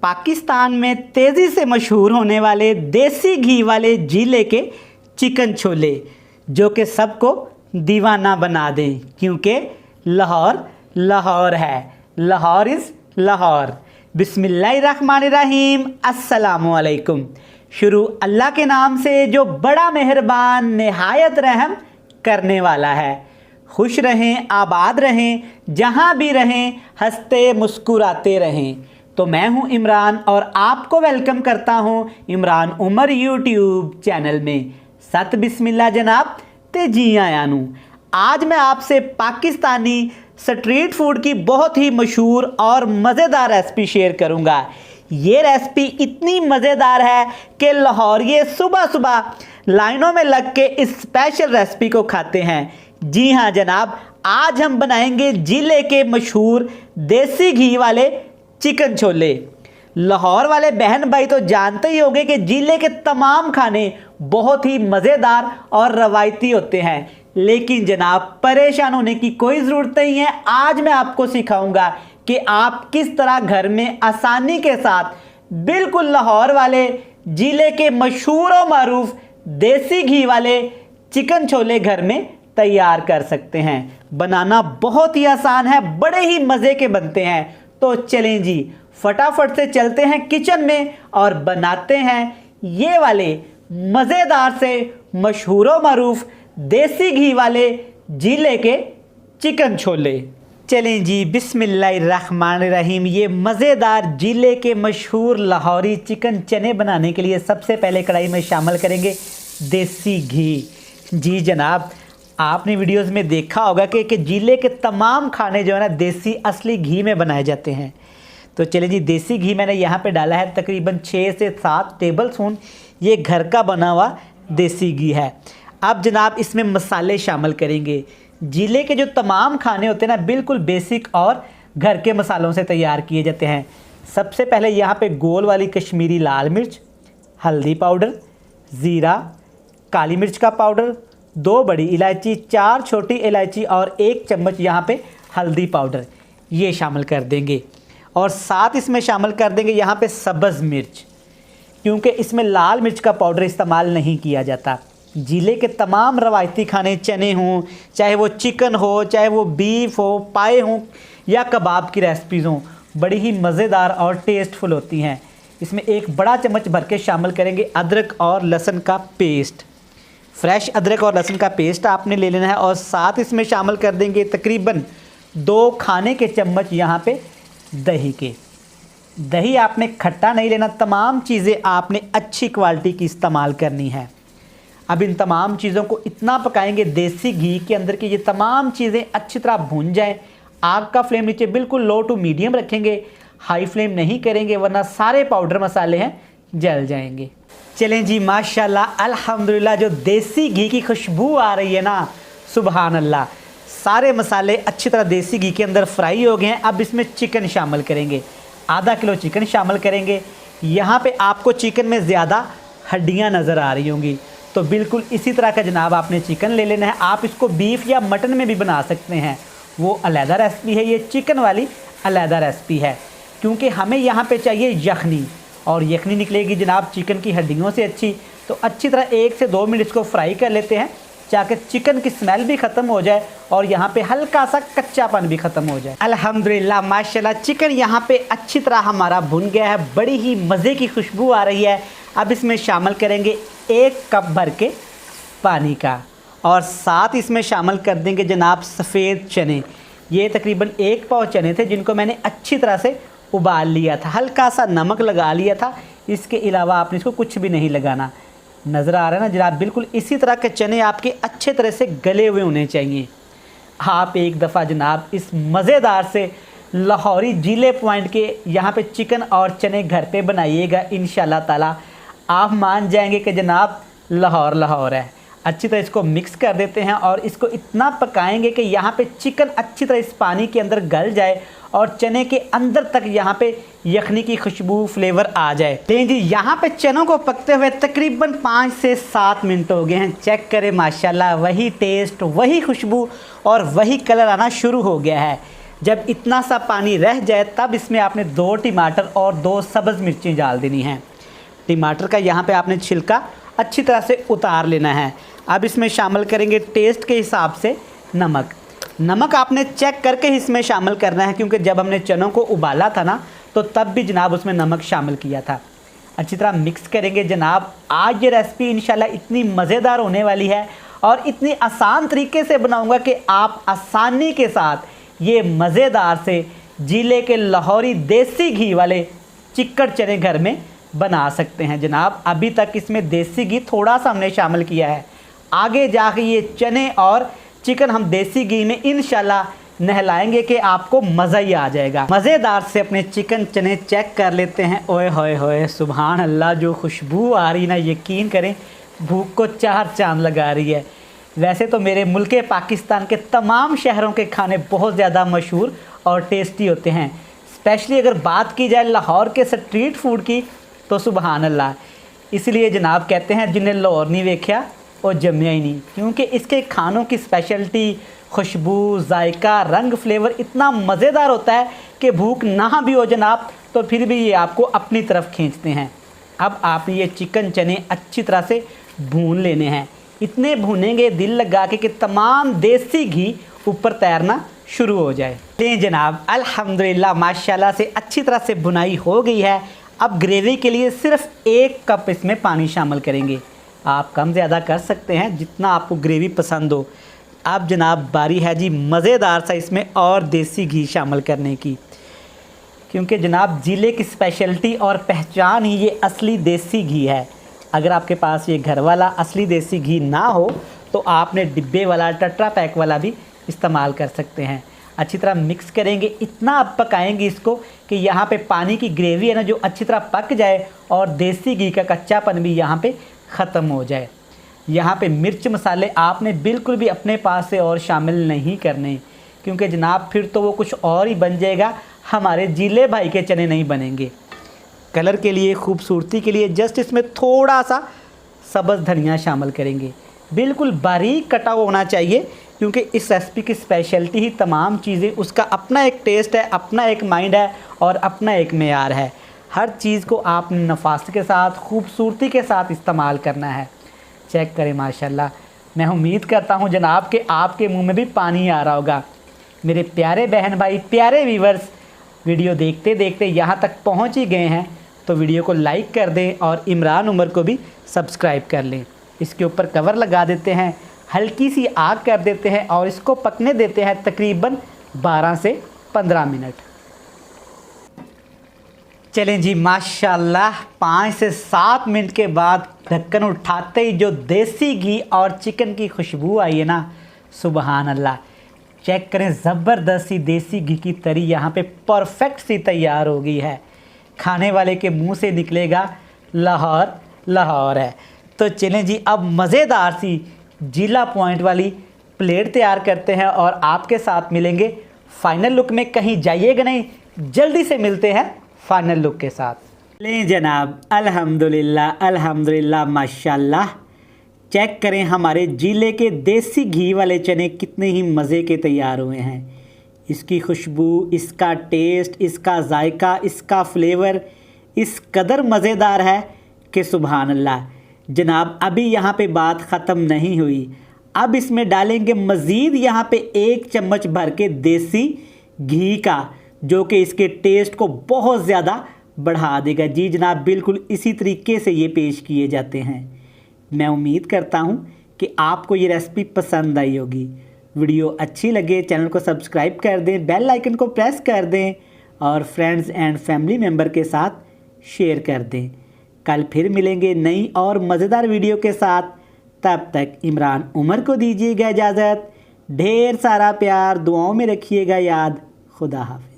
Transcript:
पाकिस्तान में तेज़ी से मशहूर होने वाले देसी घी वाले जीले के चिकन छोले जो कि सबको दीवाना बना दें, क्योंकि लाहौर लाहौर है, लाहौर इज़ लाहौर। बिस्मिल्लाहिर्रहमानिर्रहीम, अस्सलामुअलैकुम। शुरू अल्लाह के नाम से जो बड़ा मेहरबान निहायत रहम करने वाला है। खुश रहें, आबाद रहें, जहाँ भी रहें हंसते मुस्कुराते रहें। तो मैं हूँ इमरान और आपको वेलकम करता हूँ इमरान उमर यूट्यूब चैनल में। सत बिस्मिल्लाह जनाब ते जी आया नू। आज मैं आपसे पाकिस्तानी स्ट्रीट फूड की बहुत ही मशहूर और मज़ेदार रेसिपी शेयर करूँगा। ये रेसिपी इतनी मज़ेदार है कि लाहौरिये सुबह सुबह लाइनों में लग के इस स्पेशल रेसिपी को खाते हैं। जी हाँ जनाब, आज हम बनाएंगे जिले के मशहूर देसी घी वाले चिकन छोले। लाहौर वाले बहन भाई तो जानते ही होंगे कि जिले के तमाम खाने बहुत ही मज़ेदार और रवायती होते हैं, लेकिन जनाब परेशान होने की कोई ज़रूरत नहीं है। आज मैं आपको सिखाऊंगा कि आप किस तरह घर में आसानी के साथ बिल्कुल लाहौर वाले जिले के मशहूर और मारूफ देसी घी वाले चिकन छोले घर में तैयार कर सकते हैं। बनाना बहुत ही आसान है, बड़े ही मज़े के बनते हैं। तो चलें जी, फटाफट से चलते हैं किचन में और बनाते हैं ये वाले मज़ेदार से मशहूर व मारूफ देसी घी वाले जिले के चिकन छोले। चलें जी, बिस्मिल्लाहिर्रहमानिर्रहीम। ये मज़ेदार जिले के मशहूर लाहौरी चिकन चने बनाने के लिए सबसे पहले कढ़ाई में शामिल करेंगे देसी घी। जी जनाब, आपने वीडियोस में देखा होगा कि जिले के तमाम खाने जो है ना देसी असली घी में बनाए जाते हैं। तो चलिए जी, देसी घी मैंने यहाँ पे डाला है तकरीबन 6 से 7 टेबल स्पून। ये घर का बना हुआ देसी घी है। अब जनाब इसमें मसाले शामिल करेंगे। जिले के जो तमाम खाने होते हैं ना बिल्कुल बेसिक और घर के मसालों से तैयार किए जाते हैं। सबसे पहले यहाँ पे गोल वाली कश्मीरी लाल मिर्च, हल्दी पाउडर, ज़ीरा, काली मिर्च का पाउडर, 2 बड़ी इलायची, 4 छोटी इलायची और 1 चम्मच यहाँ पे हल्दी पाउडर, ये शामिल कर देंगे। और साथ इसमें शामिल कर देंगे यहाँ पे सब्ज़ मिर्च, क्योंकि इसमें लाल मिर्च का पाउडर इस्तेमाल नहीं किया जाता। जिले के तमाम रवायती खाने चने हों, चाहे वो चिकन हो, चाहे वो बीफ हो, पाए हों या कबाब की रेसिपीज़ हों, बड़ी ही मज़ेदार और टेस्टफुल होती हैं। इसमें 1 बड़ा चम्मच भर के शामिल करेंगे अदरक और लहसुन का पेस्ट। फ्रेश अदरक और लहसुन का पेस्ट आपने ले लेना है। और साथ इसमें शामिल कर देंगे तकरीबन 2 खाने के चम्मच यहाँ पे दही के। दही आपने खट्टा नहीं लेना, तमाम चीज़ें आपने अच्छी क्वालिटी की इस्तेमाल करनी है। अब इन तमाम चीज़ों को इतना पकाएंगे देसी घी के अंदर कि ये तमाम चीज़ें अच्छी तरह भून जाएं। आग का फ्लेम नीचे बिल्कुल लो टू मीडियम रखेंगे, हाई फ्लेम नहीं करेंगे वरना सारे पाउडर मसाले हैं जल जाएंगे। चलें जी, माशाल्लाह अल्हम्दुलिल्लाह, जो देसी घी की खुशबू आ रही है ना, सुबहान अल्लाह। सारे मसाले अच्छी तरह देसी घी के अंदर फ्राई हो गए हैं। अब इसमें चिकन शामिल करेंगे। आधा किलो चिकन शामिल करेंगे। यहाँ पे आपको चिकन में ज़्यादा हड्डियाँ नज़र आ रही होंगी, तो बिल्कुल इसी तरह का जनाब आपने चिकन ले लेना है। आप इसको बीफ या मटन में भी बना सकते हैं, वो अलहदा रेसिपी है। ये चिकन वाली अलहदा रेसिपी है, क्योंकि हमें यहाँ पे चाहिए यखनी, और यखनी निकलेगी जनाब चिकन की हड्डियों से अच्छी। तो अच्छी तरह 1 से 2 मिनट इसको फ्राई कर लेते हैं, ताकि चिकन की स्मेल भी ख़त्म हो जाए और यहाँ पे हल्का सा कच्चापन भी ख़त्म हो जाए। अल्हम्दुलिल्लाह माशाल्लाह, चिकन यहाँ पे अच्छी तरह हमारा भुन गया है, बड़ी ही मज़े की खुशबू आ रही है। अब इसमें शामिल करेंगे 1 कप भर के पानी का, और साथ इसमें शामिल कर देंगे जनाब सफ़ेद चने। ये तकरीबन 1 पाव चने थे जिनको मैंने अच्छी तरह से उबाल लिया था, हल्का सा नमक लगा लिया था। इसके अलावा आपने इसको कुछ भी नहीं लगाना। नज़र आ रहा है ना जनाब, बिल्कुल इसी तरह के चने आपके अच्छे तरह से गले हुए होने चाहिए। आप एक दफ़ा जनाब इस मज़ेदार से लाहौरी जिले पॉइंट के यहाँ पे चिकन और चने घर पे बनाइएगा, इंशाल्लाह ताला आप मान जाएंगे कि जनाब लाहौर लाहौर है। अच्छी तरह इसको मिक्स कर देते हैं और इसको इतना पकाएंगे कि यहाँ पे चिकन अच्छी तरह इस पानी के अंदर गल जाए और चने के अंदर तक यहाँ पे यखनी की खुशबू फ्लेवर आ जाए। लेकिन जी यहाँ पे चनों को पकते हुए तकरीबन 5 से 7 मिनट हो गए हैं। चेक करें माशाल्लाह, वही टेस्ट, वही खुशबू और वही कलर आना शुरू हो गया है। जब इतना सा पानी रह जाए तब इसमें आपने 2 टमाटर और 2 सब्ज़ मिर्चें डाल देनी हैं। टमाटर का यहाँ पे आपने छिलका अच्छी तरह से उतार लेना है। अब इसमें शामिल करेंगे टेस्ट के हिसाब से नमक। नमक आपने चेक करके ही इसमें शामिल करना है, क्योंकि जब हमने चनों को उबाला था ना तो तब भी जनाब उसमें नमक शामिल किया था। अच्छी तरह मिक्स करेंगे जनाब। आज ये रेसिपी इंशाल्लाह इतनी मज़ेदार होने वाली है और इतनी आसान तरीके से बनाऊंगा कि आप आसानी के साथ ये मज़ेदार से जिले के लाहौरी देसी घी वाले चिक्कड़ चने घर में बना सकते हैं जनाब। अभी तक इसमें देसी घी थोड़ा सा हमने शामिल किया है, आगे जाके ये चने और चिकन हम देसी घी में इंशाल्लाह नहलाएंगे कि आपको मज़ा ही आ जाएगा। मज़ेदार से अपने चिकन चने चेक कर लेते हैं। ओए होए होए, सुभान अल्लाह, जो खुशबू आ रही ना, यकीन करें भूख को 4 चांद लगा रही है। वैसे तो मेरे मुल्क पाकिस्तान के तमाम शहरों के खाने बहुत ज़्यादा मशहूर और टेस्टी होते हैं, स्पेशली अगर बात की जाए लाहौर के स्ट्रीट फूड की तो सुभान अल्लाह। इसलिए जनाब कहते हैं जिन्हें लाहौर नहीं वेख्या वो जम्या ही नहीं, क्योंकि इसके खानों की स्पेशलिटी, खुशबू, जायका, रंग, फ्लेवर इतना मज़ेदार होता है कि भूख ना भी हो जनाब तो फिर भी ये आपको अपनी तरफ खींचते हैं। अब आपने ये चिकन चने अच्छी तरह से भून लेने हैं। इतने भूनेंगे दिल लगा के कि तमाम देसी घी ऊपर तैरना शुरू हो जाए। लें जनाब, अल्हम्दुलिल्लाह माशाल्लाह से अच्छी तरह से भुनाई हो गई है। अब ग्रेवी के लिए सिर्फ 1 कप इसमें पानी शामिल करेंगे। आप कम ज़्यादा कर सकते हैं जितना आपको ग्रेवी पसंद हो। अब जनाब बारी है जी मज़ेदार सा इसमें और देसी घी शामिल करने की, क्योंकि जनाब ज़िले की स्पेशलिटी और पहचान ही ये असली देसी घी है। अगर आपके पास ये घर वाला असली देसी घी ना हो तो आपने डिब्बे वाला, टेट्रा पैक वाला भी इस्तेमाल कर सकते हैं। अच्छी तरह मिक्स करेंगे। इतना आप पकाएंगे इसको कि यहाँ पे पानी की ग्रेवी है ना जो अच्छी तरह पक जाए और देसी घी का कच्चापन भी यहाँ पे ख़त्म हो जाए। यहाँ पे मिर्च मसाले आपने बिल्कुल भी अपने पास से और शामिल नहीं करने, क्योंकि जनाब फिर तो वो कुछ और ही बन जाएगा, हमारे जिले भाई के चने नहीं बनेंगे। कलर के लिए, खूबसूरती के लिए जस्ट इसमें थोड़ा सा सब्ज़ धनिया शामिल करेंगे। बिल्कुल बारीक कटा होना चाहिए, क्योंकि इस रेसिपी की स्पेशलिटी ही तमाम चीज़ें, उसका अपना एक टेस्ट है, अपना एक माइंड है और अपना एक मेयार है। हर चीज़ को आपने नफासत के साथ, खूबसूरती के साथ इस्तेमाल करना है। चेक करें माशाल्लाह। मैं उम्मीद करता हूँ जनाब कि आपके मुंह में भी पानी आ रहा होगा। मेरे प्यारे बहन भाई, प्यारे व्यूवर्स, वीडियो देखते देखते यहाँ तक पहुँच ही गए हैं तो वीडियो को लाइक कर दें और इमरान उमर को भी सब्सक्राइब कर लें। इसके ऊपर कवर लगा देते हैं, हल्की सी आग कर देते हैं और इसको पकने देते हैं तकरीबन 12 से 15 मिनट। चलें जी माशाल्लाह 5 से 7 मिनट के बाद ढक्कन उठाते ही जो देसी घी और चिकन की खुशबू आई है ना, सुबहान अल्लाह। चेक करें, ज़बरदस्त सी देसी घी की तरी यहाँ पे परफेक्ट सी तैयार हो गई है। खाने वाले के मुंह से निकलेगा लाहौर लाहौर है। तो चलें जी अब मज़ेदार सी जिला पॉइंट वाली प्लेट तैयार करते हैं और आपके साथ मिलेंगे फाइनल लुक में। कहीं जाइएगा नहीं, जल्दी से मिलते हैं फाइनल लुक के साथ। लें जनाब, अल्हम्दुलिल्लाह अल्हम्दुलिल्लाह माशाल्लाह। चेक करें हमारे जिले के देसी घी वाले चने कितने ही मज़े के तैयार हुए हैं। इसकी खुशबू, इसका टेस्ट, इसका जायका, इसका फ्लेवर इस कदर मज़ेदार है कि सुभान अल्लाह। जनाब अभी यहाँ पे बात ख़त्म नहीं हुई। अब इसमें डालेंगे मज़ीद यहाँ पे 1 चम्मच भर के देसी घी का, जो कि इसके टेस्ट को बहुत ज़्यादा बढ़ा देगा। जी जनाब, बिल्कुल इसी तरीके से ये पेश किए जाते हैं। मैं उम्मीद करता हूँ कि आपको ये रेसिपी पसंद आई होगी। वीडियो अच्छी लगे चैनल को सब्सक्राइब कर दें, बेल आइकन को प्रेस कर दें और फ्रेंड्स एंड फैमिली मेम्बर के साथ शेयर कर दें। कल फिर मिलेंगे नई और मज़ेदार वीडियो के साथ। तब तक इमरान उमर को दीजिएगा इजाज़त। ढेर सारा प्यार, दुआओं में रखिएगा याद। खुदा हाफ़िज़।